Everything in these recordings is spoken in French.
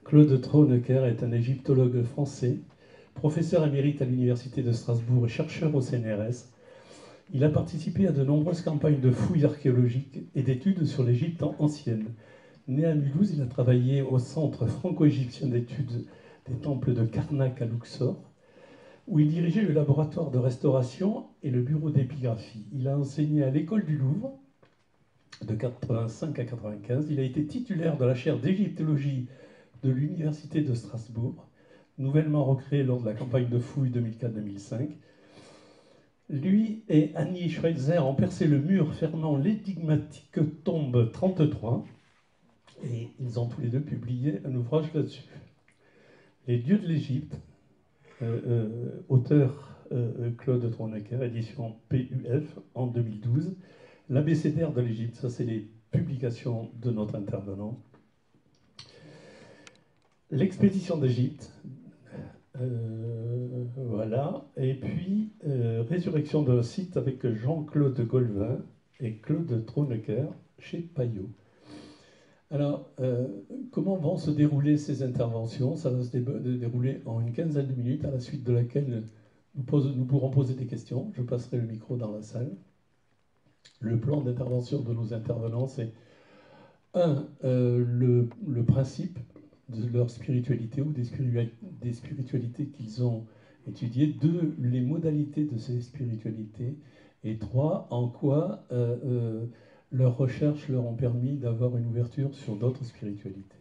Claude Tronecker est un égyptologue français, professeur émérite à l'Université de Strasbourg et chercheur au CNRS. Il a participé à de nombreuses campagnes de fouilles archéologiques et d'études sur l'Égypte ancienne. Né à Mulhouse, il a travaillé au Centre franco-égyptien d'études des temples de Karnak à Luxor, où il dirigeait le laboratoire de restauration et le bureau d'épigraphie. Il a enseigné à l'école du Louvre de 85 à 95. Il a été titulaire de la chaire d'égyptologie de l'Université de Strasbourg, nouvellement recréée lors de la campagne de fouilles 2004-2005. Lui et Annie Schweitzer ont percé le mur fermant l'énigmatique tombe 33 et ils ont tous les deux publié un ouvrage là-dessus. Les dieux de l'Égypte, auteur Claude Tronecker, édition PUF en 2012. L'abécédaire de l'Égypte, ça c'est les publications de notre intervenant. L'expédition d'Égypte, voilà. Et puis, résurrection d'un site avec Jean-Claude Golvin et Claude Tronecker chez Payot. Alors, comment vont se dérouler ces interventions? Ça va se dérouler en une quinzaine de minutes, à la suite de laquelle nous pourrons poser des questions. Je passerai le micro dans la salle. Le plan d'intervention de nos intervenants, c'est le principe de leur spiritualité ou des spiritualités qu'ils ont étudiées. 2, les modalités de ces spiritualités. Et 3, en quoi leurs recherches leur ont permis d'avoir une ouverture sur d'autres spiritualités.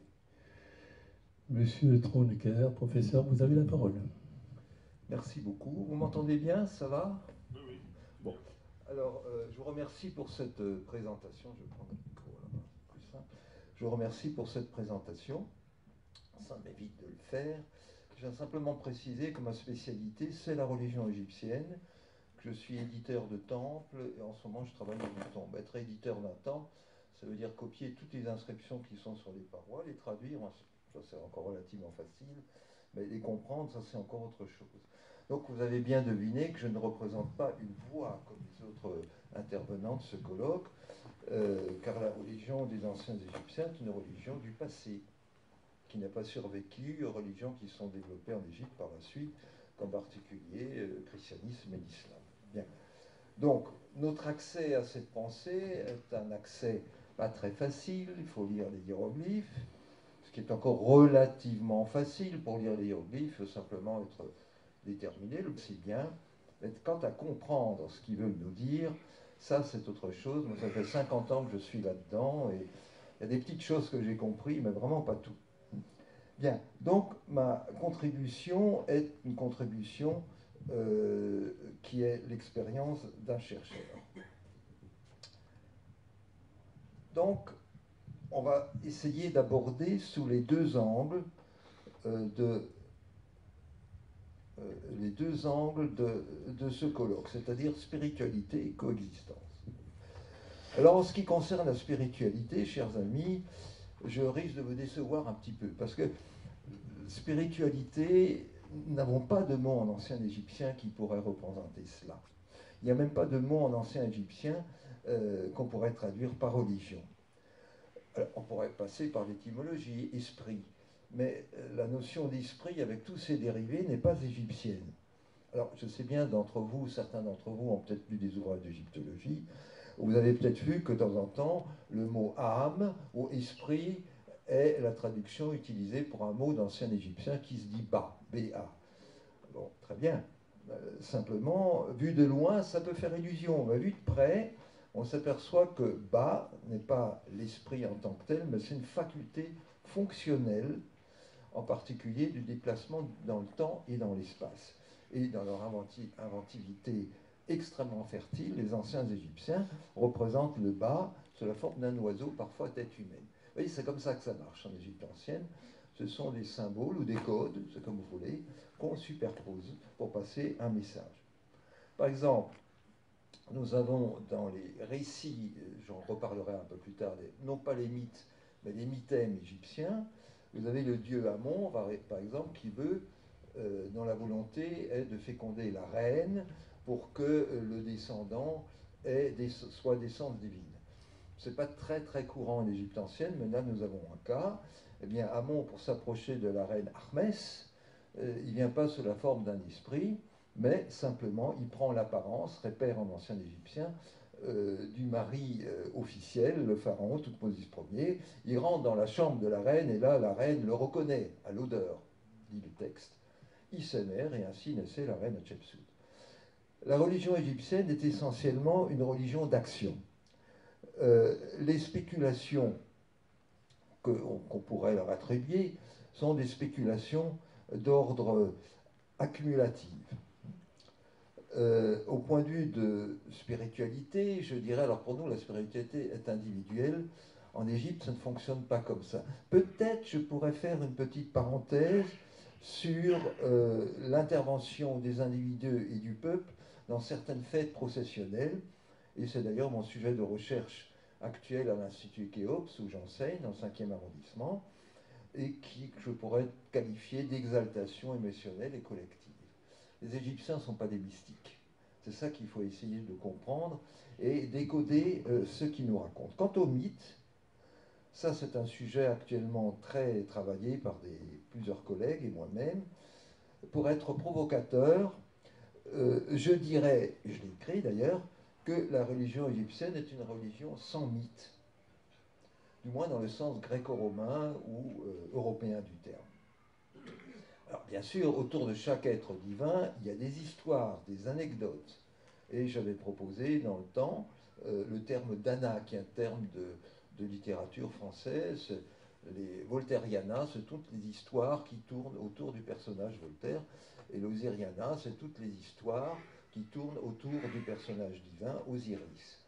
Monsieur Tronecker, professeur, vous avez la parole. Merci beaucoup. Vous m'entendez bien? Ça va? Oui, oui. Bon. Alors, je vous remercie pour cette présentation. Je vais prendre le micro là-bas, c'est plus simple. Je vous remercie pour cette présentation. Ça m'évite de le faire. Je viens simplement préciser que ma spécialité, c'est la religion égyptienne, que je suis éditeur de temples, et en ce moment, je travaille dans une tombe. Être éditeur d'un temple, ça veut dire copier toutes les inscriptions qui sont sur les parois, les traduire, ça c'est encore relativement facile, mais les comprendre, ça c'est encore autre chose. Donc vous avez bien deviné que je ne représente pas une voix comme les autres intervenants de ce colloque, car la religion des anciens Égyptiens est une religion du passé, qui n'a pas survécu aux religions qui sont développées en Égypte par la suite, qu'en particulier le christianisme et l'islam. Bien. Donc, notre accès à cette pensée est un accès pas très facile, il faut lire les hiéroglyphes, ce qui est encore relativement facile. Pour lire les hiéroglyphes, il faut simplement être déterminé, le si bien. Mais quant à comprendre ce qu'ils veulent nous dire, ça c'est autre chose. Moi, ça fait 50 ans que je suis là-dedans et il y a des petites choses que j'ai compris, mais vraiment pas tout. Bien, donc ma contribution est une contribution qui est l'expérience d'un chercheur. Donc, on va essayer d'aborder sous les deux angles de ce colloque, c'est-à-dire spiritualité et coexistence. Alors, en ce qui concerne la spiritualité, chers amis, je risque de vous décevoir un petit peu, parce que spiritualité, nous n'avons pas de mot en ancien égyptien qui pourrait représenter cela. Il n'y a même pas de mot en ancien égyptien qu'on pourrait traduire par religion. Alors, on pourrait passer par l'étymologie, esprit, mais la notion d'esprit, avec tous ses dérivés, n'est pas égyptienne. Alors, je sais bien, certains d'entre vous ont peut-être lu des ouvrages d'égyptologie, vous avez peut-être vu que de temps en temps, le mot âme ou esprit est la traduction utilisée pour un mot d'ancien égyptien qui se dit ba, B-A. Bon, très bien. Simplement, vu de loin, ça peut faire illusion, mais vu de près, on s'aperçoit que ba n'est pas l'esprit en tant que tel, mais c'est une faculté fonctionnelle, en particulier du déplacement dans le temps et dans l'espace. Et dans leur inventivité extrêmement fertile, les anciens Égyptiens représentent le ba sous la forme d'un oiseau, parfois tête humaine. Vous voyez, c'est comme ça que ça marche en Égypte ancienne. Ce sont des symboles ou des codes, c'est comme vous voulez, qu'on superpose pour passer un message. Par exemple, nous avons dans les récits, j'en reparlerai un peu plus tard, non pas les mythes, mais les mythèmes égyptiens, vous avez le dieu Amon, par exemple, qui veut, dont la volonté est de féconder la reine pour que le descendant soit descendance divine. Ce n'est pas très très courant en Égypte ancienne, mais là nous avons un cas, eh bien, Amon, pour s'approcher de la reine Armès, il ne vient pas sous la forme d'un esprit, mais simplement, il prend l'apparence, repère en ancien égyptien, du mari officiel, le pharaon, Toutmosis Ier. Il rentre dans la chambre de la reine, et là, la reine le reconnaît à l'odeur, dit le texte. Il s'émère, et ainsi naissait la reine Hatshepsut. La religion égyptienne est essentiellement une religion d'action. Les spéculations qu'on pourrait leur attribuer sont des spéculations d'ordre accumulatif. Au point de vue de spiritualité, je dirais, alors pour nous, la spiritualité est individuelle. En Égypte, ça ne fonctionne pas comme ça. Peut-être je pourrais faire une petite parenthèse sur l'intervention des individus et du peuple dans certaines fêtes processionnelles. Et c'est d'ailleurs mon sujet de recherche actuel à l'Institut Khéops, où j'enseigne, dans le 5e arrondissement, et que je pourrais qualifier d'exaltation émotionnelle et collective. Les Égyptiens ne sont pas des mystiques. C'est ça qu'il faut essayer de comprendre et décoder ce qu'ils nous racontent. Quant au mythe, ça c'est un sujet actuellement très travaillé par plusieurs collègues et moi-même. Pour être provocateur, je dirais, je l'ai écrit d'ailleurs, que la religion égyptienne est une religion sans mythe, du moins dans le sens gréco-romain ou européen du terme. Alors bien sûr, autour de chaque être divin, il y a des histoires, des anecdotes. Et j'avais proposé dans le temps le terme d'ana, qui est un terme de littérature française. Les Voltairiana, c'est toutes les histoires qui tournent autour du personnage Voltaire. Et l'Osiriana, c'est toutes les histoires qui tournent autour du personnage divin, Osiris.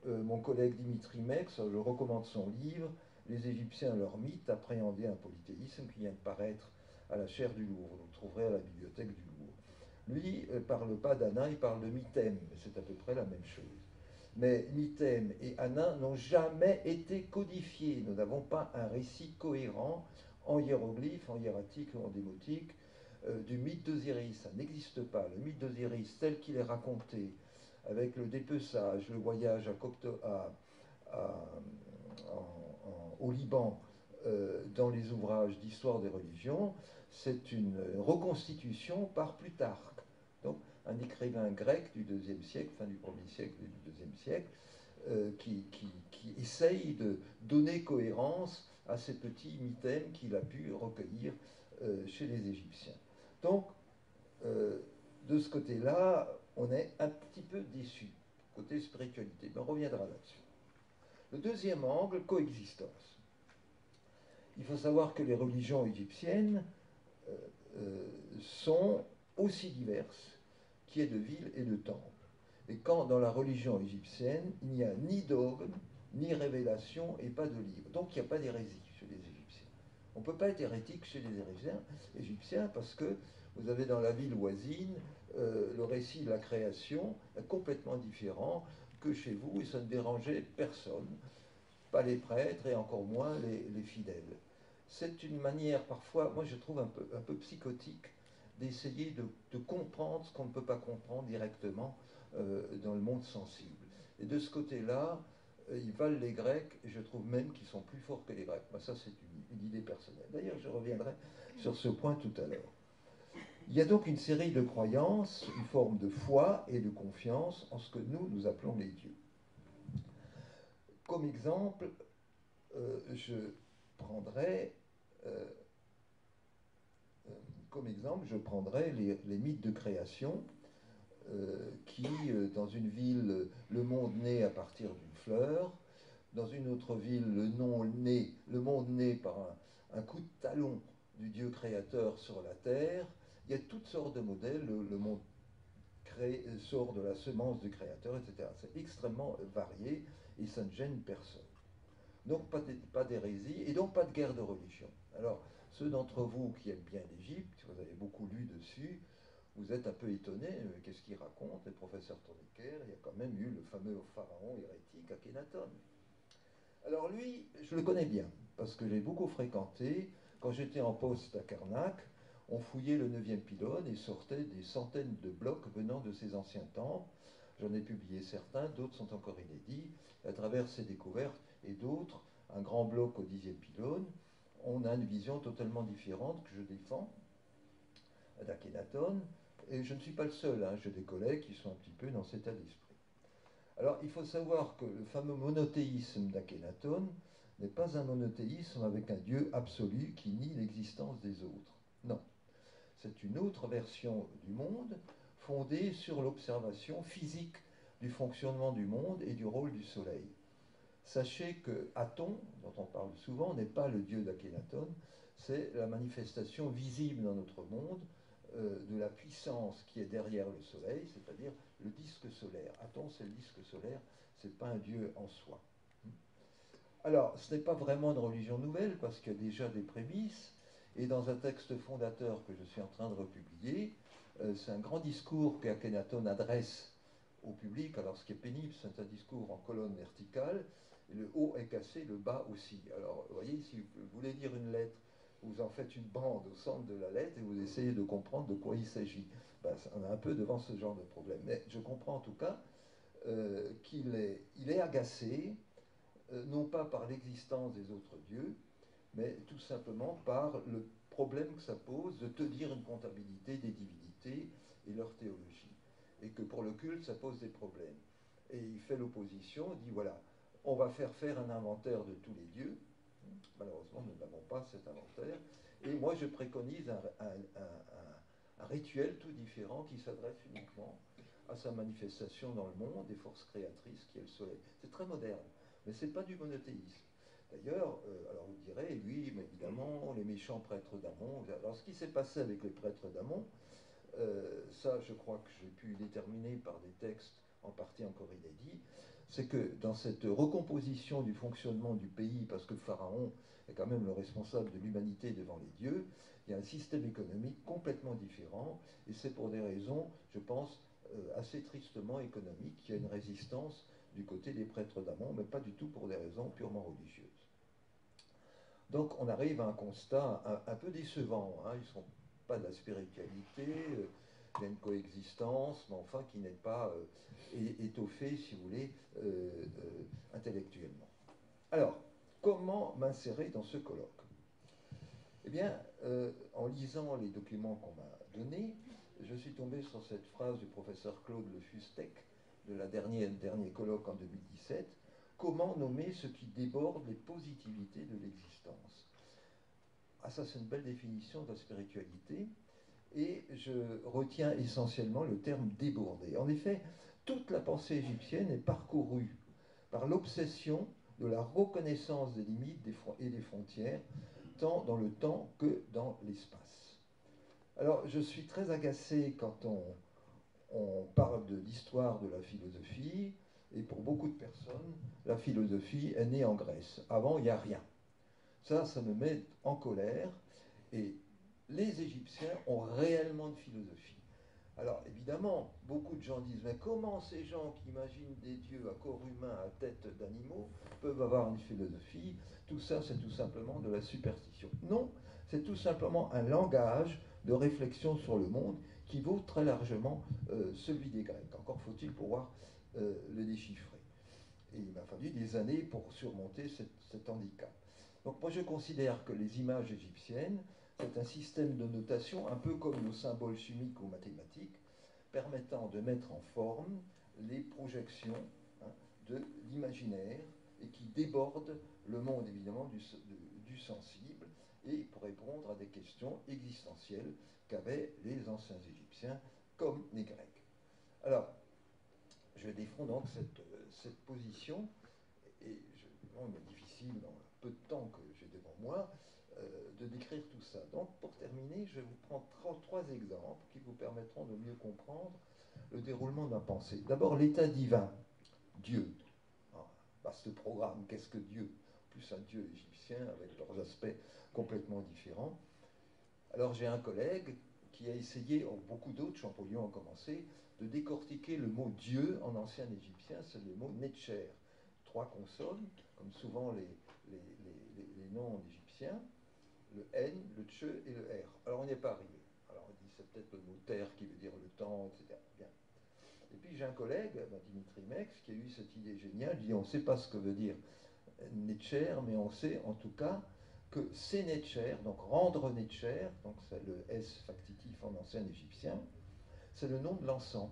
Mon collègue Dimitri Mex, je recommande son livre, Les Égyptiens, leur mythe, appréhender un polythéisme, qui vient de paraître à la chaire du Louvre. Vous le trouverez à la bibliothèque du Louvre. Lui ne parle pas d'Anin, il parle de Mythème. C'est à peu près la même chose. Mais Mythème et Anin n'ont jamais été codifiés. Nous n'avons pas un récit cohérent en hiéroglyphe, en hiératique ou en démotique du mythe d'Osiris. Ça n'existe pas. Le mythe d'Osiris, tel qu'il est raconté, avec le dépeçage, le voyage au Liban, dans les ouvrages d'histoire des religions, c'est une reconstitution par Plutarque. Donc, un écrivain grec du IIe siècle, fin du 1er siècle et du IIe siècle, qui essaye de donner cohérence à ces petits mythèmes qu'il a pu recueillir chez les Égyptiens. Donc, de ce côté-là, on est un petit peu déçu, côté spiritualité, mais on reviendra là-dessus. Le deuxième angle, coexistence. Il faut savoir que les religions égyptiennes sont aussi diverses qu'il y ait de villes et de temples. Et quand dans la religion égyptienne, il n'y a ni dogme, ni révélation et pas de livre. Donc il n'y a pas d'hérésie chez les Égyptiens. On ne peut pas être hérétique chez les Égyptiens parce que vous avez dans la ville voisine le récit de la création est complètement différent que chez vous et ça ne dérangeait personne, pas les prêtres et encore moins les fidèles. C'est une manière parfois, moi je trouve un peu psychotique, d'essayer de comprendre ce qu'on ne peut pas comprendre directement dans le monde sensible. Et de ce côté-là, ils valent les Grecs, et je trouve même qu'ils sont plus forts que les Grecs. Ben, ça, c'est une idée personnelle. D'ailleurs, je reviendrai sur ce point tout à l'heure. Il y a donc une série de croyances, une forme de foi et de confiance en ce que nous appelons les dieux. Comme exemple, je prendrai les mythes de création qui, dans une ville, le monde naît à partir d'une fleur, dans une autre ville, le monde naît par un coup de talon du Dieu créateur sur la terre. Il y a toutes sortes de modèles, le monde sort de la semence du créateur, etc. C'est extrêmement varié et ça ne gêne personne. Donc pas d'hérésie et donc pas de guerre de religion. Alors, ceux d'entre vous qui aiment bien l'Égypte, vous avez beaucoup lu dessus, vous êtes un peu étonnés, qu'est-ce qu'il raconte, le professeur Tourniquet, il y a quand même eu le fameux pharaon hérétique Akhenaton. Alors lui, je le connais bien, parce que j'ai beaucoup fréquenté, quand j'étais en poste à Karnak, on fouillait le 9e pylône et sortait des centaines de blocs venant de ces anciens temples. J'en ai publié certains, d'autres sont encore inédits. À travers ces découvertes et d'autres, un grand bloc au 10e pylône, on a une vision totalement différente que je défends d'Akhenaton, et je ne suis pas le seul, hein, j'ai des collègues qui sont un petit peu dans cet état d'esprit. Alors il faut savoir que le fameux monothéisme d'Akhenaton n'est pas un monothéisme avec un Dieu absolu qui nie l'existence des autres. Non, c'est une autre version du monde fondée sur l'observation physique du fonctionnement du monde et du rôle du Soleil. Sachez que Aton, dont on parle souvent, n'est pas le dieu d'Akhenaton, c'est la manifestation visible dans notre monde de la puissance qui est derrière le Soleil, c'est-à-dire le disque solaire. Aton, c'est le disque solaire, ce n'est pas un dieu en soi. Alors, ce n'est pas vraiment une religion nouvelle, parce qu'il y a déjà des prémices, et dans un texte fondateur que je suis en train de republier, c'est un grand discours qu'Akhenaton adresse au public. Alors, ce qui est pénible, c'est un discours en colonne verticale, et le haut est cassé, le bas aussi. Alors, vous voyez, si vous voulez lire une lettre, vous en faites une bande au centre de la lettre et vous essayez de comprendre de quoi il s'agit. Ben, on est un peu devant ce genre de problème. Mais je comprends en tout cas qu'il est agacé, non pas par l'existence des autres dieux, mais tout simplement par le problème que ça pose de tenir une comptabilité des divinités et leur théologie. Et que pour le culte, ça pose des problèmes. Et il fait l'opposition, il dit voilà, on va faire un inventaire de tous les dieux. Malheureusement, nous n'avons pas cet inventaire. Et moi, je préconise un rituel tout différent qui s'adresse uniquement à sa manifestation dans le monde, des forces créatrices qui est le soleil. C'est très moderne, mais ce n'est pas du monothéisme. D'ailleurs, alors vous direz, oui, mais évidemment, les méchants prêtres d'Amon. Alors, ce qui s'est passé avec les prêtres d'Amon, ça, je crois que j'ai pu déterminer par des textes en partie encore inédits, c'est que dans cette recomposition du fonctionnement du pays, parce que Pharaon est quand même le responsable de l'humanité devant les dieux, il y a un système économique complètement différent, et c'est pour des raisons, je pense, assez tristement économiques, qu'il y a une résistance du côté des prêtres d'Amon, mais pas du tout pour des raisons purement religieuses. Donc on arrive à un constat un peu décevant, hein. Ils ne sont pas de la spiritualité, il y a une coexistence, mais enfin qui n'est pas étoffée, si vous voulez, intellectuellement. Alors, comment m'insérer dans ce colloque? Eh bien, en lisant les documents qu'on m'a donnés, je suis tombé sur cette phrase du professeur Claude Le Fustec de la dernier colloque en 2017. Comment nommer ce qui déborde les positivités de l'existence? Ah, ça, c'est une belle définition de la spiritualité. Et je retiens essentiellement le terme débordé. En effet, toute la pensée égyptienne est parcourue par l'obsession de la reconnaissance des limites et des frontières, tant dans le temps que dans l'espace. Alors, je suis très agacé quand on parle de l'histoire de la philosophie, et pour beaucoup de personnes, la philosophie est née en Grèce. Avant, il n'y a rien. Ça me met en colère, et les Égyptiens ont réellement une philosophie. Alors évidemment, beaucoup de gens disent, mais comment ces gens qui imaginent des dieux à corps humain, à tête d'animaux, peuvent avoir une philosophie? Tout ça, c'est tout simplement de la superstition. Non, c'est tout simplement un langage de réflexion sur le monde qui vaut très largement celui des Grecs. Encore faut-il pouvoir le déchiffrer. Et il m'a fallu des années pour surmonter cet handicap. Donc moi je considère que les images égyptiennes, c'est un système de notation un peu comme nos symboles chimiques ou mathématiques, permettant de mettre en forme les projections, hein, de l'imaginaire et qui débordent le monde évidemment du sensible et pour répondre à des questions existentielles qu'avaient les anciens Égyptiens comme les Grecs. Alors, je défends donc cette position et il m'est difficile dans le peu de temps que j'ai devant moi de décrire tout ça. Donc pour terminer, je vais vous prendre trois exemples qui vous permettront de mieux comprendre le déroulement de ma pensée. D'abord l'état divin, Dieu. Vaste programme, qu'est-ce que Dieu? Plus un Dieu égyptien avec leurs aspects complètement différents. Alors j'ai un collègue qui a essayé, beaucoup d'autres, Champollion a commencé, de décortiquer le mot Dieu en ancien égyptien, c'est le mot Netcher. 3 consonnes, comme souvent les noms égyptiens, le N, le Tche et le R. Alors on n'y est pas arrivé. Alors on dit c'est peut-être le mot terre qui veut dire le temps, etc. Bien. Et puis j'ai un collègue, Dimitri Mex, qui a eu cette idée géniale, il dit on ne sait pas ce que veut dire Netcher, mais on sait en tout cas que Senetcher, donc rendre Netcher, donc c'est le S factitif en ancien égyptien, c'est le nom de l'encens.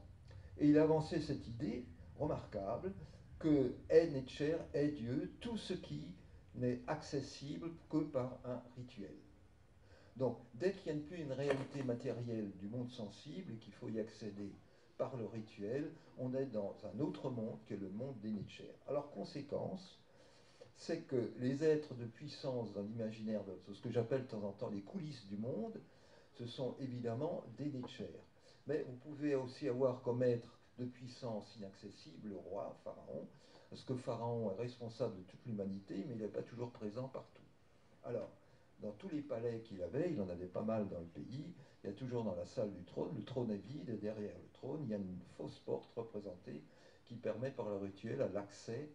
Et il a avancé cette idée remarquable que est Netcher, est Dieu, tout ce qui n'est accessible que par un rituel. Donc, dès qu'il n'y a plus une réalité matérielle du monde sensible et qu'il faut y accéder par le rituel, on est dans un autre monde qui est le monde des Netcher. Alors, conséquence, c'est que les êtres de puissance dans l'imaginaire, ce que j'appelle de temps en temps les coulisses du monde, ce sont évidemment des Netcher. Mais vous pouvez aussi avoir comme être de puissance inaccessible le roi, Pharaon, parce que Pharaon est responsable de toute l'humanité, mais il n'est pas toujours présent partout. Alors, dans tous les palais qu'il avait, il en avait pas mal dans le pays, il y a toujours dans la salle du trône, le trône est vide, et derrière le trône, il y a une fausse porte représentée qui permet par le rituel à l'accès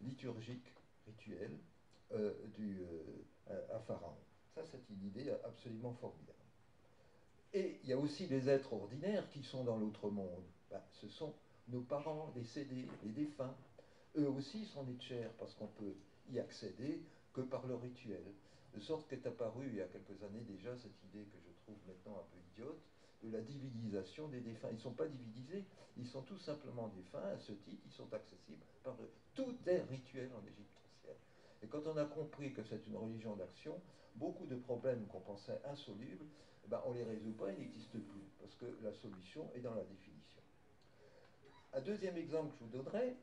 liturgique, rituel, à Pharaon. Ça, c'est une idée absolument formidable. Et il y a aussi les êtres ordinaires qui sont dans l'autre monde. Ben, ce sont nos parents décédés, les défunts. Eux aussi sont Netcher parce qu'on peut y accéder que par le rituel. De sorte qu'est apparue il y a quelques années déjà cette idée que je trouve maintenant un peu idiote de la divinisation des défunts. Ils ne sont pas divinisés, ils sont tout simplement défunts. À ce titre, ils sont accessibles par le... Tout est rituel en Égypte ancienne. Et quand on a compris que c'est une religion d'action, beaucoup de problèmes qu'on pensait insolubles, ben, on ne les résout pas, ils n'existent plus, parce que la solution est dans la définition. Un deuxième exemple que je vous donnerai,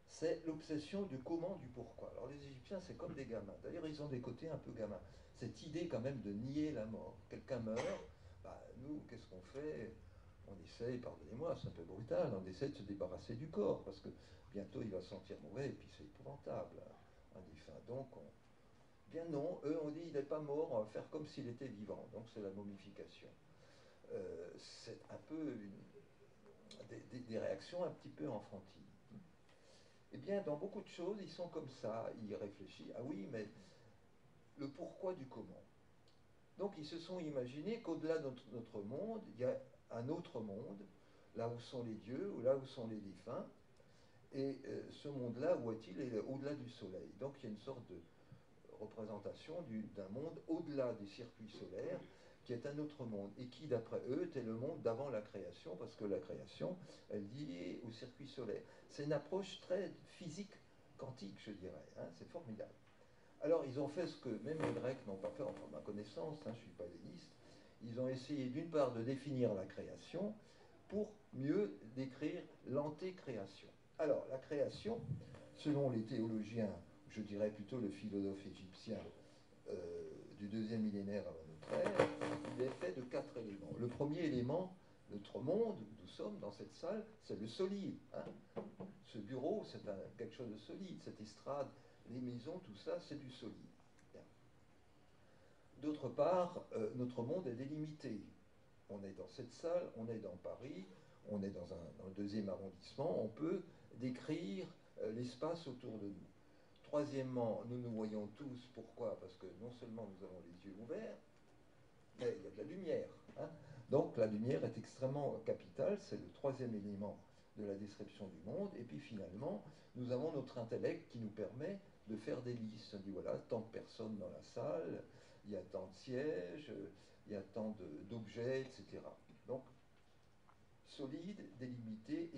c'est l'obsession du comment, du pourquoi. Alors les Égyptiens, c'est comme des gamins. D'ailleurs, ils ont des côtés un peu gamins. Cette idée quand même de nier la mort. Quelqu'un meurt, bah, nous, qu'est-ce qu'on fait? On essaye, pardonnez-moi, c'est un peu brutal, on essaie de se débarrasser du corps, parce que bientôt il va sentir mauvais, et puis c'est épouvantable, un défunt. Donc, bien non, eux, on dit, il n'est pas mort, on va faire comme s'il était vivant. Donc c'est la momification. C'est un peu des réactions un petit peu enfantines. Eh bien, dans beaucoup de choses, ils sont comme ça, ils réfléchissent. Ah oui, mais le pourquoi du comment. Donc, ils se sont imaginés qu'au-delà de notre monde, il y a un autre monde, là où sont les dieux, ou là où sont les défunts. Et ce monde-là, où est-il? Il est au-delà du soleil. Donc, il y a une sorte de représentation d'un monde au-delà des circuits solaires, qui est un autre monde, et qui, d'après eux, était le monde d'avant la création, parce que la création, elle est liée au circuit solaire. C'est une approche très physique, quantique, je dirais. Hein, c'est formidable. Alors, ils ont fait ce que même les Grecs n'ont pas fait, enfin, ma connaissance, hein, je ne suis pas helléniste, ils ont essayé d'une part de définir la création pour mieux décrire l'antécréation. Alors, la création, selon les théologiens, je dirais plutôt le philosophe égyptien du deuxième millénaire avant notre ère, il est fait de 4 éléments. Le premier élément, notre monde, où nous sommes dans cette salle, c'est le solide. Hein. Ce bureau, c'est quelque chose de solide. Cette estrade, les maisons, tout ça, c'est du solide. D'autre part, notre monde est délimité. On est dans cette salle, on est dans Paris, on est dans le deuxième arrondissement, on peut décrire l'espace autour de nous. Troisièmement, nous nous voyons tous. Pourquoi? Parce que non seulement nous avons les yeux ouverts, mais il y a de la lumière. Hein. Donc la lumière est extrêmement capitale, c'est le troisième élément de la description du monde. Et puis finalement, nous avons notre intellect qui nous permet de faire des listes. On dit voilà, tant de personnes dans la salle, il y a tant de sièges, il y a tant d'objets, etc. Donc, solide, délimité,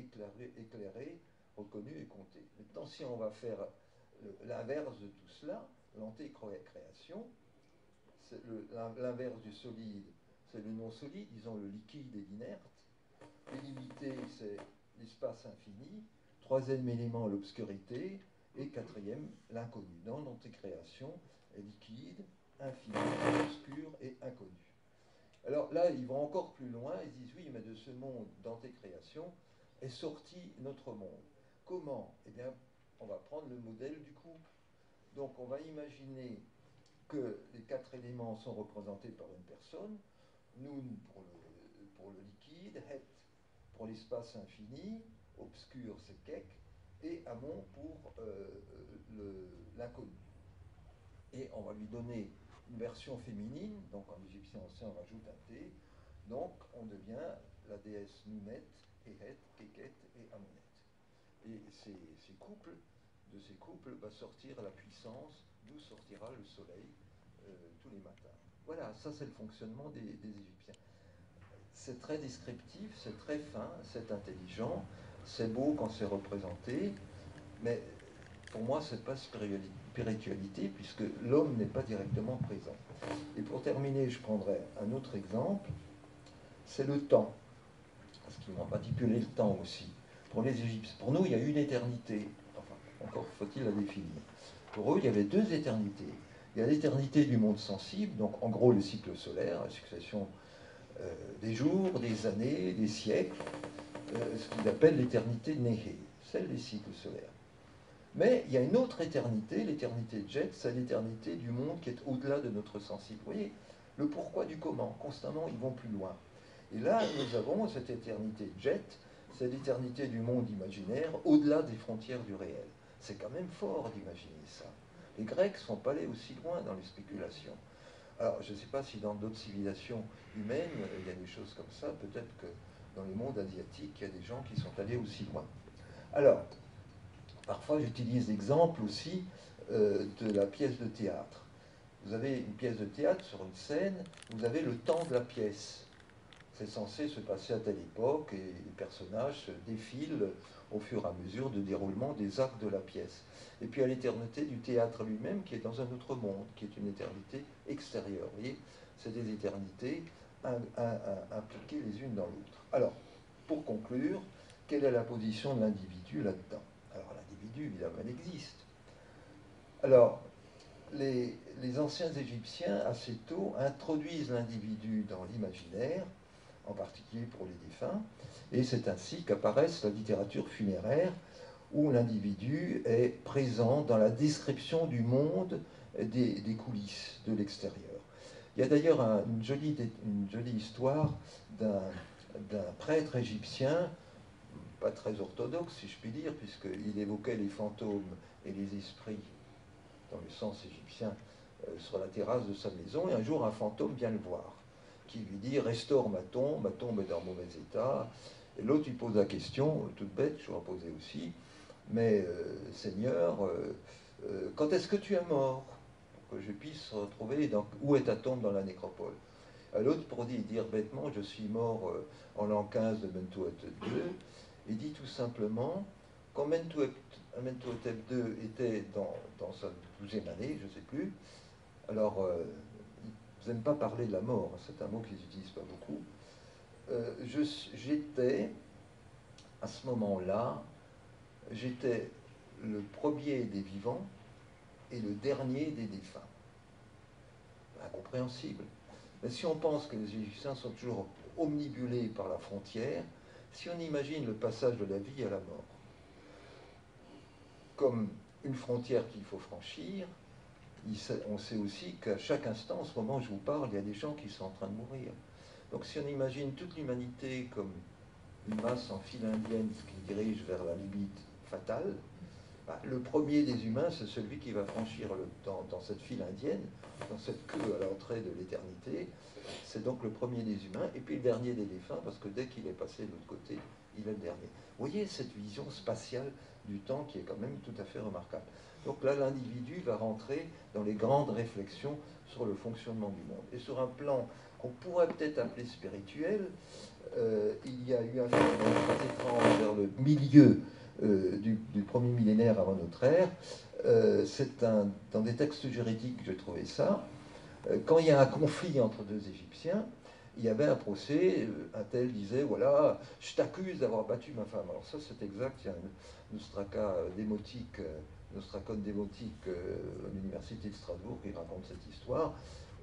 éclairé, reconnu et compté. Maintenant, si on va faire l'inverse de tout cela, l'antécréation, l'inverse du solide, c'est le non solide, disons le liquide et l'inerte. Délimité, c'est l'espace infini. Troisième élément, l'obscurité. Et quatrième, l'inconnu. Dans l'antécréation, liquide, infini, obscur et inconnu. Alors là, ils vont encore plus loin, ils disent oui, mais de ce monde d'antécréation est sorti notre monde. Comment? Eh bien, on va prendre le modèle du couple. Donc on va imaginer que les 4 éléments sont représentés par une personne, Nun pour le liquide, Het pour l'espace infini, obscur c'est Kek, et Amon pour l'inconnu. Et on va lui donner une version féminine, donc en égyptien ancien on rajoute un T, donc on devient la déesse Nunet, Ehet, Keket et Amonet. Et ces couples de ces couples va sortir la puissance, d'où sortira le soleil tous les matins. Voilà, ça c'est le fonctionnement des Égyptiens. C'est très descriptif, c'est très fin, c'est intelligent, c'est beau quand c'est représenté, mais pour moi, ce n'est pas spiritualité, puisque l'homme n'est pas directement présent. Et pour terminer, je prendrai un autre exemple, c'est le temps. Parce qu'ils m'ont manipulé le temps aussi. Pour les Égyptiens, pour nous, il y a une éternité. Enfin, encore faut-il la définir. Pour eux, il y avait deux éternités. Il y a l'éternité du monde sensible, donc en gros le cycle solaire, la succession des jours, des années, des siècles, ce qu'ils appellent l'éternité Néhé, celle des cycles solaires. Mais il y a une autre éternité, l'éternité de Jet, c'est l'éternité du monde qui est au-delà de notre sensible. Vous voyez, le pourquoi du comment, constamment ils vont plus loin. Et là, nous avons cette éternité de Jet, c'est l'éternité du monde imaginaire au-delà des frontières du réel. C'est quand même fort d'imaginer ça. Les Grecs ne sont pas allés aussi loin dans les spéculations. Alors, je ne sais pas si dans d'autres civilisations humaines, il y a des choses comme ça. Peut-être que dans le monde asiatique, il y a des gens qui sont allés aussi loin. Alors, parfois, j'utilise l'exemple aussi de la pièce de théâtre. Vous avez une pièce de théâtre sur une scène, vous avez le temps de la pièce. C'est censé se passer à telle époque et les personnages défilent au fur et à mesure du déroulement des actes de la pièce. Et puis à l'éternité du théâtre lui-même qui est dans un autre monde, qui est une éternité extérieure. Vous voyez, c'est des éternités impliquées les unes dans l'autre. Alors, pour conclure, quelle est la position de l'individu là-dedans? Alors l'individu, évidemment, elle existe. Alors, les anciens Égyptiens, assez tôt, introduisent l'individu dans l'imaginaire, en particulier pour les défunts, et c'est ainsi qu'apparaît la littérature funéraire, où l'individu est présent dans la description du monde des coulisses, de l'extérieur. Il y a d'ailleurs une jolie histoire d'un prêtre égyptien, pas très orthodoxe si je puis dire, puisqu'il évoquait les fantômes et les esprits, dans le sens égyptien, sur la terrasse de sa maison, et un jour un fantôme vient le voir, qui lui dit « restaure ma tombe est dans mauvais état ». Et l'autre lui pose la question, toute bête, je vais en poser aussi, mais Seigneur, quand est-ce que tu es mort? Pour que je puisse retrouver où est ta tombe dans la nécropole. L'autre, pour dire bêtement, je suis mort en l'an 15 de Mentuhotep II, il dit tout simplement, quand Mentuhotep II était dans sa 12e année, je ne sais plus, alors ils n'aiment pas parler de la mort, c'est un mot qu'ils n'utilisent pas beaucoup, j'étais, à ce moment-là, j'étais le premier des vivants et le dernier des défunts. Incompréhensible. Mais si on pense que les Égyptiens sont toujours omnibulés par la frontière, si on imagine le passage de la vie à la mort comme une frontière qu'il faut franchir, on sait aussi qu'à chaque instant, en ce moment où je vous parle, il y a des gens qui sont en train de mourir. Donc si on imagine toute l'humanité comme une masse en file indienne qui dirige vers la limite fatale, le premier des humains, c'est celui qui va franchir dans cette file indienne, dans cette queue à l'entrée de l'éternité. C'est donc le premier des humains, et puis le dernier des défunts, parce que dès qu'il est passé de l'autre côté, il est le dernier. Vous voyez cette vision spatiale du temps qui est quand même tout à fait remarquable. Donc là, l'individu va rentrer dans les grandes réflexions sur le fonctionnement du monde. Et sur un plan qu'on pourrait peut-être appeler spirituel, il y a eu un phénomène très étrange vers le milieu du premier millénaire avant notre ère. C'est dans des textes juridiques que j'ai trouvé ça. Quand il y a un conflit entre deux Égyptiens, il y avait un procès, un tel disait, voilà, je t'accuse d'avoir battu ma femme. Alors ça c'est exact, il y a un nostracone démotique à l'université de Strasbourg qui raconte cette histoire.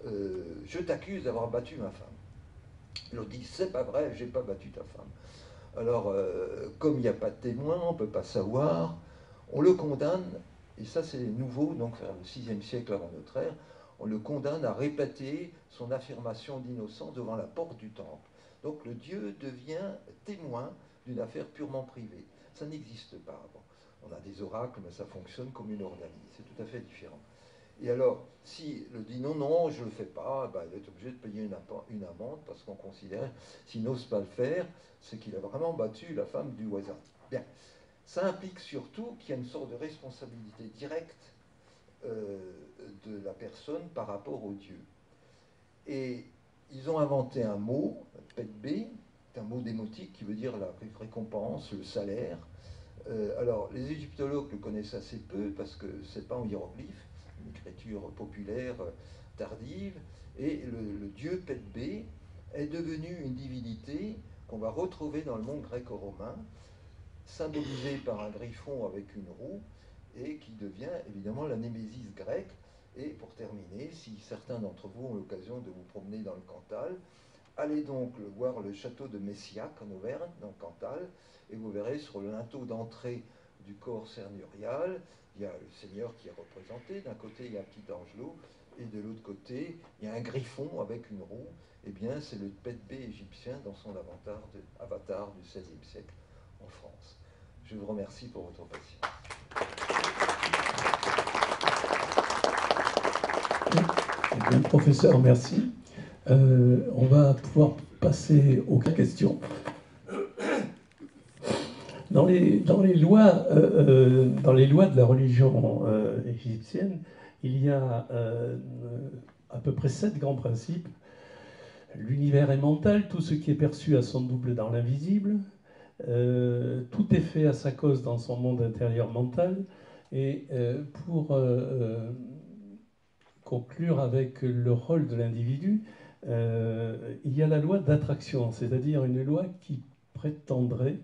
Je t'accuse d'avoir battu ma femme. L'autre dit, c'est pas vrai, j'ai pas battu ta femme. Alors, comme il n'y a pas de témoin, on ne peut pas savoir, on le condamne, et ça c'est nouveau, donc vers le 6e siècle avant notre ère, on le condamne à répéter son affirmation d'innocence devant la porte du temple. Donc le dieu devient témoin d'une affaire purement privée. Ça n'existe pas avant. On a des oracles, mais ça fonctionne comme une ordanie. C'est tout à fait différent. Et alors, s'il dit non, non, je ne le fais pas, ben, il est obligé de payer une amende parce qu'on considère, s'il n'ose pas le faire, c'est qu'il a vraiment battu la femme du voisin. Bien. Ça implique surtout qu'il y a une sorte de responsabilité directe de la personne par rapport au dieu. Et ils ont inventé un mot, petbe, c'est un mot démotique qui veut dire la récompense, le salaire. Alors, les égyptologues le connaissent assez peu parce que c'est pas en hiéroglyphe, une écriture populaire tardive, et le dieu Petbe est devenu une divinité qu'on va retrouver dans le monde gréco-romain, symbolisée par un griffon avec une roue, et qui devient évidemment la némésis grecque. Et pour terminer, si certains d'entre vous ont l'occasion de vous promener dans le Cantal, allez donc voir le château de Messiac en Auvergne, dans le Cantal, et vous verrez sur le linteau d'entrée du corps cernurial, il y a le Seigneur qui est représenté. D'un côté, il y a un petit angelot, et de l'autre côté, il y a un griffon avec une roue. Eh bien, c'est le Petbe égyptien dans son avatar du XVIe siècle en France. Je vous remercie pour votre patience. Eh bien, professeur, merci. On va pouvoir passer aux questions. Dans les lois de la religion égyptienne, il y a à peu près 7 grands principes. L'univers est mental, tout ce qui est perçu a son double dans l'invisible. Tout est fait à sa cause dans son monde intérieur mental. Et pour conclure avec le rôle de l'individu, il y a la loi d'attraction, c'est-à-dire une loi qui prétendrait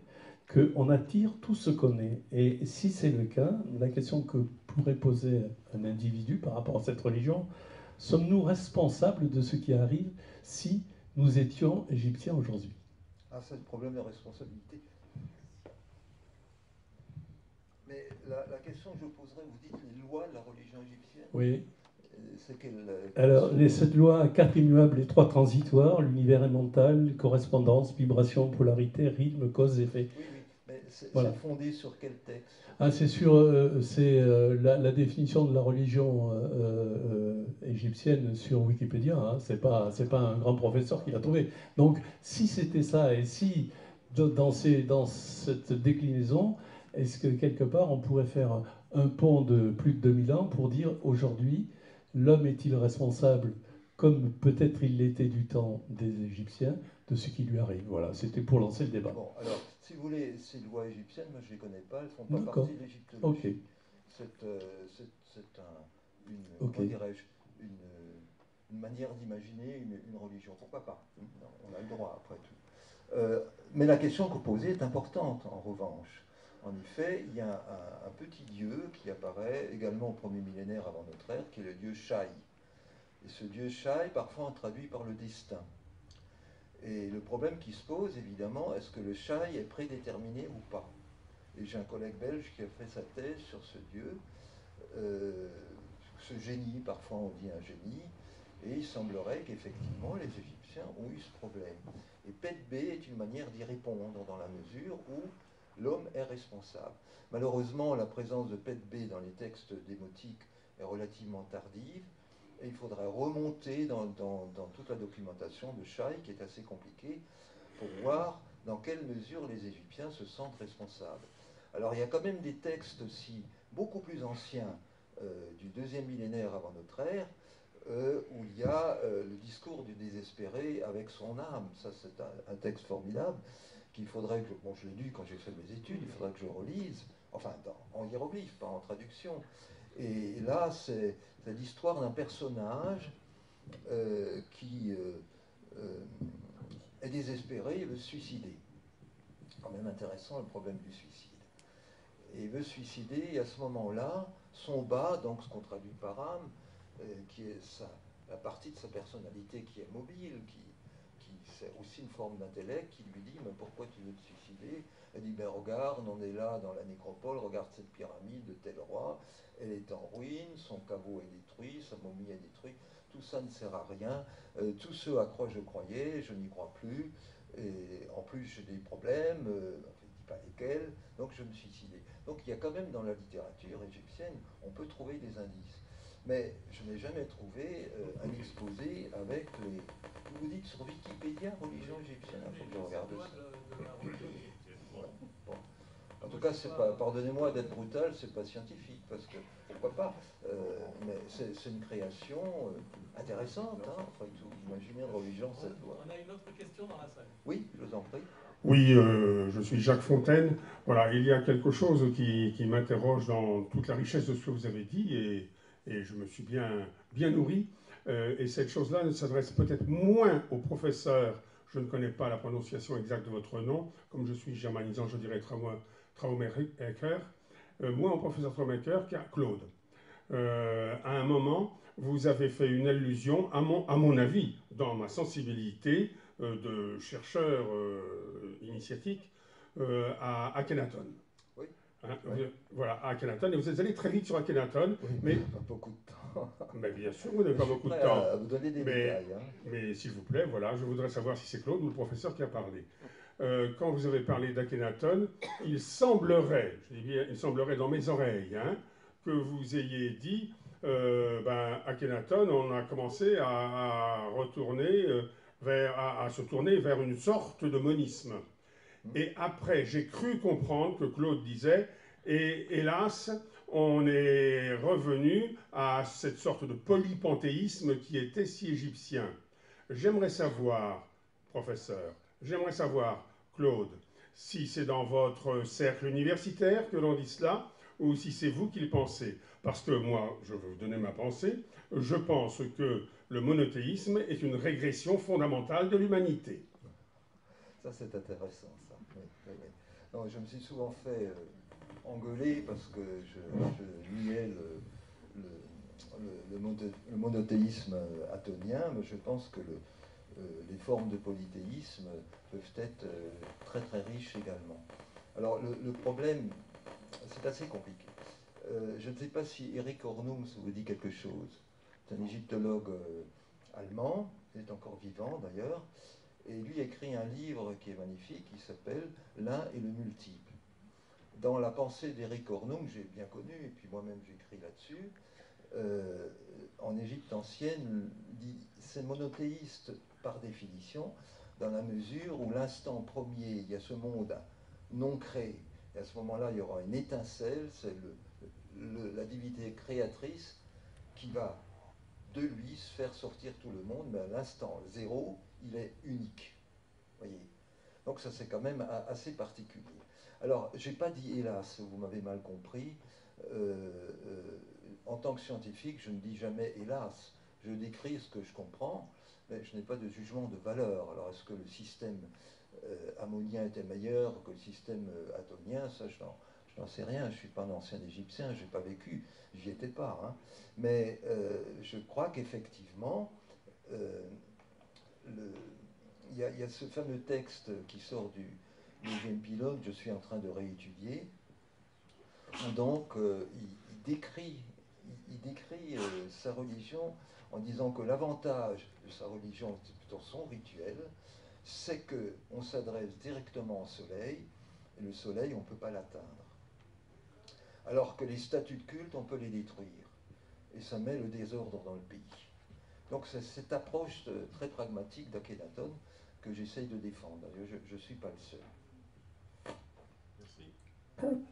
qu'on attire tout ce qu'on est. Et si c'est le cas, la question que pourrait poser un individu par rapport à cette religion, sommes-nous responsables de ce qui arrive si nous étions égyptiens aujourd'hui? Ah, c'est le problème de responsabilité. Mais la question que je poserais, vous dites les lois de la religion égyptienne? Oui. C'est quelle Alors, les 7 lois, 4 immuables et 3 transitoires, l'univers est mental, correspondance, vibration, polarité, rythme, cause, effet. Oui, oui, mais c'est Voilà. fondé sur quel texte? Ah, c'est sûr, c'est la définition de la religion égyptienne sur Wikipédia. Hein, c'est pas un grand professeur qui l'a trouvé. Donc, si c'était ça, et si dans cette déclinaison, est-ce que quelque part on pourrait faire un pont de plus de 2000 ans pour dire aujourd'hui, l'homme est-il responsable, comme peut-être il l'était du temps des Égyptiens, de ce qui lui arrive? Voilà, c'était pour lancer le débat. Bon, alors, si vous voulez, ces lois égyptiennes, moi je ne les connais pas, elles ne font pas D'accord. partie de l'égyptologie. Ok. C'est Ok. comment dirais-je, une manière d'imaginer une religion. Pourquoi pas? On a le droit, après tout. Mais la question que vous posez est importante, en revanche. En effet, il y a un petit dieu qui apparaît également au premier millénaire avant notre ère, qui est le dieu Shai. Et ce dieu Shai, parfois on traduit par le destin. Et le problème qui se pose, évidemment, est-ce que le Shai est prédéterminé ou pas? Et j'ai un collègue belge qui a fait sa thèse sur ce dieu, ce génie, parfois on dit un génie, et il semblerait qu'effectivement les Égyptiens ont eu ce problème. Et Petbe est une manière d'y répondre dans la mesure où l'homme est responsable. Malheureusement, la présence de Petbe dans les textes démotiques est relativement tardive, et il faudrait remonter dans toute la documentation de Shai, qui est assez compliquée, pour voir dans quelle mesure les Égyptiens se sentent responsables. Alors il y a quand même des textes aussi beaucoup plus anciens du deuxième millénaire avant notre ère, où il y a le discours du désespéré avec son âme. Ça c'est un texte formidable qu'il faudrait que, bon je l'ai lu quand j'ai fait mes études, il faudrait que je relise, enfin en hiéroglyphe, pas en traduction. Et là c'est l'histoire d'un personnage qui est désespéré et veut se suicider. C'est quand même intéressant le problème du suicide. Et il veut se suicider, et à ce moment-là, son bas, donc ce qu'on traduit par âme, qui est la partie de sa personnalité qui est mobile, qui c'est aussi une forme d'intellect, qui lui dit mais pourquoi tu veux te suicider? Elle dit ben regarde, on est là dans la nécropole, regarde cette pyramide de tel roi, elle est en ruine, son caveau est détruit, sa momie est détruite, tout ça ne sert à rien, tout ce à quoi je croyais, je n'y crois plus, et en plus j'ai des problèmes, je ne dis pas lesquels, donc je me suis suicidé. Donc il y a quand même dans la littérature égyptienne, on peut trouver des indices. Mais je n'ai jamais trouvé un exposé avec les... Vous dites sur Wikipédia, religion égyptienne, il faut que je regarde ça. Ouais, bon. En tout cas, c'est pas, pardonnez-moi d'être brutal, c'est pas scientifique, parce que pourquoi pas, mais c'est une création intéressante, hein, après tout. Imaginez une religion, cette loi. On a une autre question dans la salle. Oui, je vous en prie. Oui, je suis Jacques Fontaine. Voilà, il y a quelque chose qui m'interroge dans toute la richesse de ce que vous avez dit, et je me suis bien nourri. Et cette chose-là ne s'adresse peut-être moins aux professeurs. Je ne connais pas la prononciation exacte de votre nom. Comme je suis germanisant, je dirais Traumaker. Moins au professeur Traumaker qu'à Claude. À un moment, vous avez fait une allusion, à mon avis, dans ma sensibilité de chercheur initiatique, à Akhenaton. Oui. Hein, Oui. Voilà, à Akhenaton. Et vous êtes allé très vite sur Akhenaton. Oui, mais pas beaucoup de temps. Mais bien sûr, vous n'avez pas beaucoup de temps. À vous donner des détails. Hein. Mais s'il vous plaît, voilà, je voudrais savoir si c'est Claude ou le professeur qui a parlé. Quand vous avez parlé d'Akhenaton, il semblerait, je dis bien, il semblerait dans mes oreilles, hein, que vous ayez dit, Akhenaton, on a commencé à retourner à se tourner vers une sorte de monisme. Et après, j'ai cru comprendre que Claude disait, et hélas, on est revenu à cette sorte de polypanthéisme qui était si égyptien. J'aimerais savoir, professeur, j'aimerais savoir, Claude, si c'est dans votre cercle universitaire que l'on dit cela, ou si c'est vous qui le pensez. Parce que moi, je vais vous donner ma pensée, je pense que le monothéisme est une régression fondamentale de l'humanité. Ça, c'est intéressant, ça. Oui, oui, oui. Non, je me suis souvent fait engueuler parce que je niais le monothéisme athénien, mais je pense que les formes de polythéisme peuvent être très très riches également. Alors le problème, c'est assez compliqué. Je ne sais pas si Erik Hornums vous dit quelque chose. C'est un égyptologue allemand, il est encore vivant d'ailleurs, et lui écrit un livre qui est magnifique, qui s'appelle « L'un et le multiple ». Dans la pensée d'Erik Hornung, que j'ai bien connu, et puis moi-même j'écris là-dessus, en Égypte ancienne, c'est monothéiste par définition, dans la mesure où l'instant premier, il y a ce monde non créé, et à ce moment-là, il y aura une étincelle, c'est la divinité créatrice qui va de lui se faire sortir tout le monde, mais à l'instant zéro, il est unique. Voyez. Donc ça, c'est quand même assez particulier. Alors, je n'ai pas dit hélas, vous m'avez mal compris. En tant que scientifique, je ne dis jamais hélas. Je décris ce que je comprends, mais je n'ai pas de jugement de valeur. Alors, est-ce que le système ammonien était meilleur que le système atomien? Ça, je n'en sais rien. Je ne suis pas un ancien égyptien, je n'ai pas vécu, j'y étais pas. Hein. Mais je crois qu'effectivement, il y a ce fameux texte qui sort du deuxième pilote, je suis en train de réétudier, où donc il décrit sa religion en disant que l'avantage de sa religion, c'est plutôt son rituel, c'est qu'on s'adresse directement au soleil, et le soleil, on ne peut pas l'atteindre. Alors que les statues de culte, on peut les détruire. Et ça met le désordre dans le pays. Donc c'est cette approche très pragmatique d'Akhenaton que j'essaye de défendre. Je ne suis pas le seul. Merci.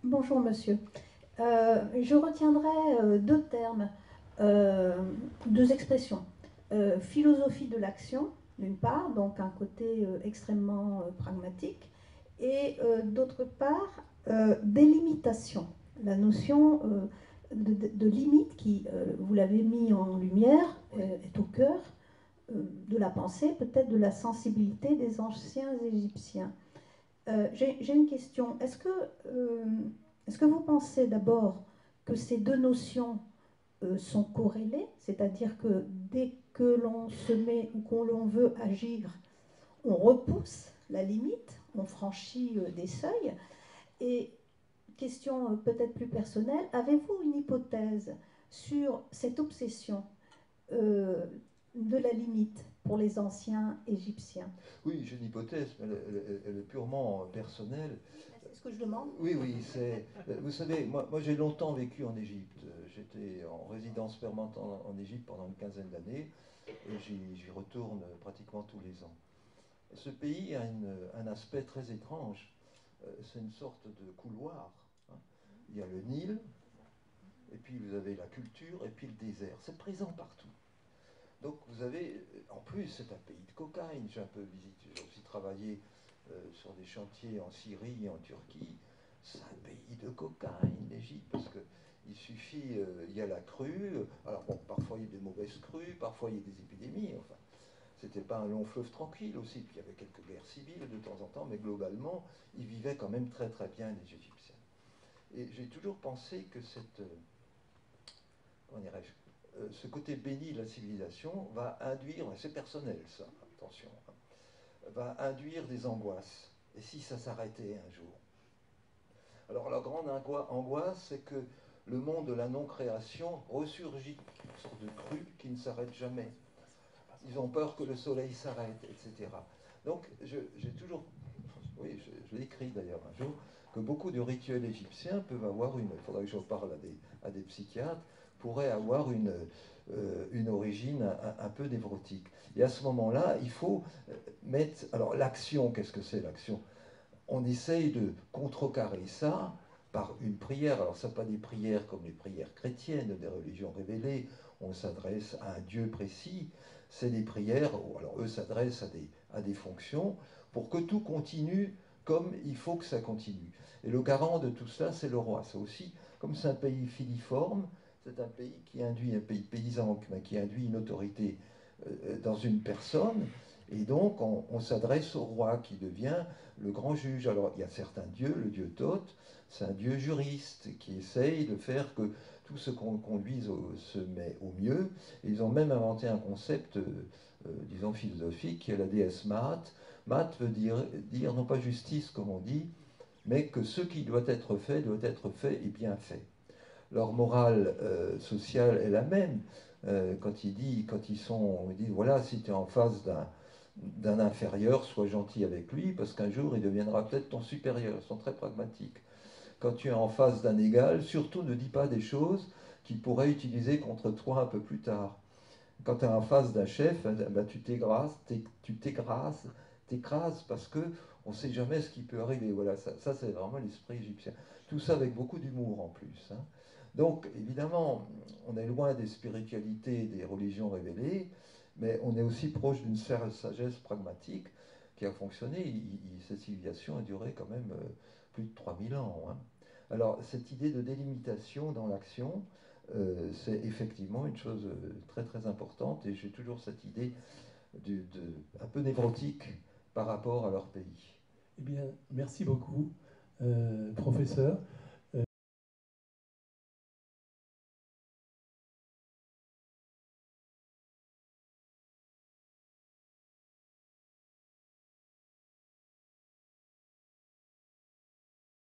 Bonjour monsieur. Je retiendrai deux termes, deux expressions. Philosophie de l'action, d'une part, donc un côté extrêmement pragmatique, et d'autre part, délimitation. La notion de limite qui, vous l'avez mis en lumière, est au cœur de la pensée, peut-être de la sensibilité des anciens Égyptiens. J'ai une question. Est-ce que vous pensez d'abord que ces deux notions sont corrélées, c'est-à-dire que dès que l'on se met ou qu'on l'on veut agir, on repousse la limite, on franchit des seuils? Et question peut-être plus personnelle, avez-vous une hypothèse sur cette obsession de la limite pour les anciens Égyptiens? Oui, j'ai une hypothèse, mais elle est purement personnelle. C'est ce que je demande. Oui, vous savez, moi j'ai longtemps vécu en Égypte. J'étais en résidence permanente en Égypte pendant une quinzaine d'années, et j'y retourne pratiquement tous les ans. Ce pays a un aspect très étrange. c'est une sorte de couloir. Hein. Il y a le Nil, et puis vous avez la culture, et puis le désert. C'est présent partout. Donc vous avez, en plus, c'est un pays de cocaïne. J'ai un peu visité, j'ai aussi travaillé sur des chantiers en Syrie et en Turquie. C'est un pays de cocaïne, l'Égypte, parce que il suffit, il y a la crue. Alors bon, parfois il y a des mauvaises crues, parfois il y a des épidémies. Enfin, c'était pas un long fleuve tranquille aussi. Puis il y avait quelques guerres civiles de temps en temps, mais globalement, ils vivaient quand même très très bien les Égyptiens. Et j'ai toujours pensé que cette, comment dirais-je, ce côté béni de la civilisation va induire, c'est personnel ça, attention, hein, va induire des angoisses. Et si ça s'arrêtait un jour? Alors la grande angoisse, c'est que le monde de la non-création ressurgit, une sorte de crue qui ne s'arrête jamais. Ils ont peur que le soleil s'arrête, etc. Donc j'ai toujours, oui, je l'ai écrit d'ailleurs un jour, que beaucoup de rituels égyptiens peuvent avoir il faudrait que j'en parle à des psychiatres, pourraient avoir une origine un peu névrotique. Et à ce moment-là, il faut mettre, alors l'action, qu'est-ce que c'est l'action? On essaye de contrecarrer ça par une prière. Alors, ce n'est pas des prières comme les prières chrétiennes, des religions révélées, on s'adresse à un Dieu précis, c'est des prières, alors eux s'adressent à des fonctions pour que tout continue comme il faut que ça continue. Et le garant de tout cela, c'est le roi. C'est aussi, comme c'est un pays filiforme, c'est un pays qui induit, un pays paysan, mais qui induit une autorité dans une personne, et donc on s'adresse au roi qui devient le grand juge. Alors il y a certains dieux, le dieu Thoth, c'est un dieu juriste qui essaye de faire que tout se conduise se met au mieux. Et ils ont même inventé un concept, disons, philosophique, qui est la déesse Maat. Maat veut dire non pas justice comme on dit, mais que ce qui doit être fait et bien fait. Leur morale sociale est la même. Quand ils disent voilà, si tu es en face d'un inférieur, sois gentil avec lui, parce qu'un jour il deviendra peut-être ton supérieur. Ils sont très pragmatiques. Quand tu es en face d'un égal, surtout ne dis pas des choses qu'il pourrait utiliser contre toi un peu plus tard. Quand tu es en face d'un chef, ben, tu t'écrases parce que on ne sait jamais ce qui peut arriver. Voilà, ça c'est vraiment l'esprit égyptien. Tout ça avec beaucoup d'humour en plus. Hein. Donc évidemment, on est loin des spiritualités, des religions révélées, mais on est aussi proche d'une sagesse pragmatique qui a fonctionné. Cette civilisation a duré quand même plus de 3000 ans. Hein. Alors cette idée de délimitation dans l'action, c'est effectivement une chose très très importante, et j'ai toujours cette idée un peu névrotique par rapport à leur pays. Eh bien, merci beaucoup, professeur.